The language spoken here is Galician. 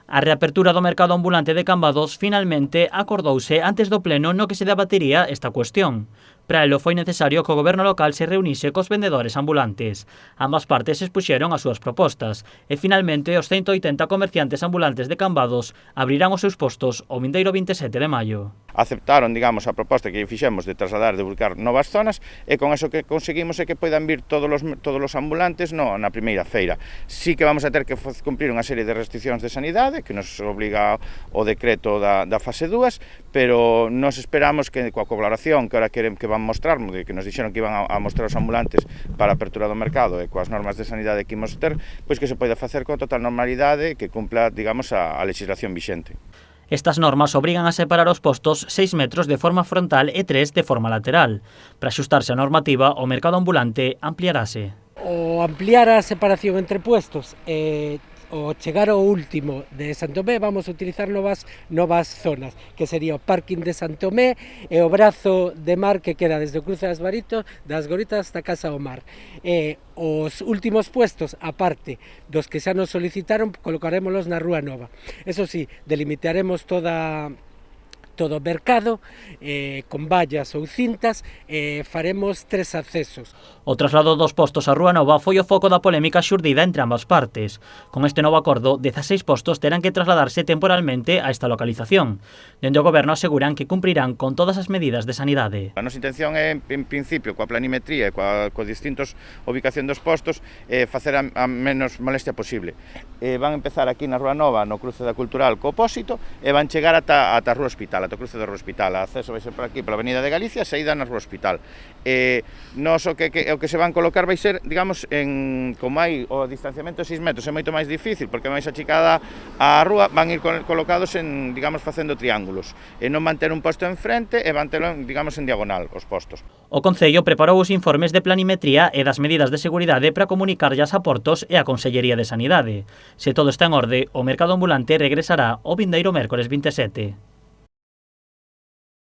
A reapertura do mercado ambulante de Cambados finalmente acordouse antes do pleno no que se debatiría esta cuestión. Para elo foi necesario que o goberno local se reunise cos vendedores ambulantes. Ambas partes expuxeron as súas propostas e finalmente os 180 comerciantes ambulantes de Cambados abrirán os seus postos o vindeiro 27 de maio. Aceptaron, digamos, a proposta que fixemos de trasladar, de buscar novas zonas e con eso que conseguimos é que poidan vir todos os ambulantes na primeira feira. Sí que vamos a ter que cumprir unha serie de restriccións de sanidade que nos obliga o decreto da fase 2, pero nos esperamos que coa colaboración que ahora queren que van mostrar, que nos dixeron que iban a mostrar os ambulantes para a apertura do mercado e coas normas de sanidade que imos ter, pois que se poida facer con total normalidade que cumpla, digamos, a legislación vixente. Estas normas obrigan a separar os postos 6 metros de forma frontal e 3 de forma lateral. Para axustarse a normativa, o mercado ambulante ampliarase. O ampliar a separación entre puestos o chegar ao último de Santomé, vamos a utilizar novas zonas, que sería o parking de Santomé e o brazo de mar que queda desde o cruce das Goritas hasta Casa do Mar. Os últimos puestos, aparte dos que xa nos solicitaron, colocarémolos na Rúa Nova. Eso sí, delimitaremos todo o mercado con vallas ou cintas e faremos 3 accesos. O traslado dos postos á Rúa Nova foi o foco da polémica xurdida entre ambas partes. Con este novo acordo, 16 postos terán que trasladarse temporalmente a esta localización. Dende o goberno aseguran que cumprirán con todas as medidas de sanidade. A nosa intención é, en principio, coa planimetría e coa distintos ubicación dos postos, facer a menos molestia posible. Van empezar aquí na Rúa Nova, no cruce da Cultural co Opósito, e van chegar ata a Rúa Hospital, ata o cruce da Rúa Hospital. A acceso vai ser por aquí, pola Avenida de Galicia, saída na Rúa Hospital. Nos o que se van colocar vai ser, digamos, como hai o distanciamento de 6 metros, é moito máis difícil, porque máis achicada a rúa, van ir colocados digamos, facendo triángulos, e non van ter un posto enfrente e van telo, digamos, en diagonal, os postos. O Concello preparou os informes de planimetría e das medidas de seguridade para comunicarllas a Portos e a Consellería de Sanidade. Se todo está en orde, o mercado ambulante regresará o vindeiro mércores 27.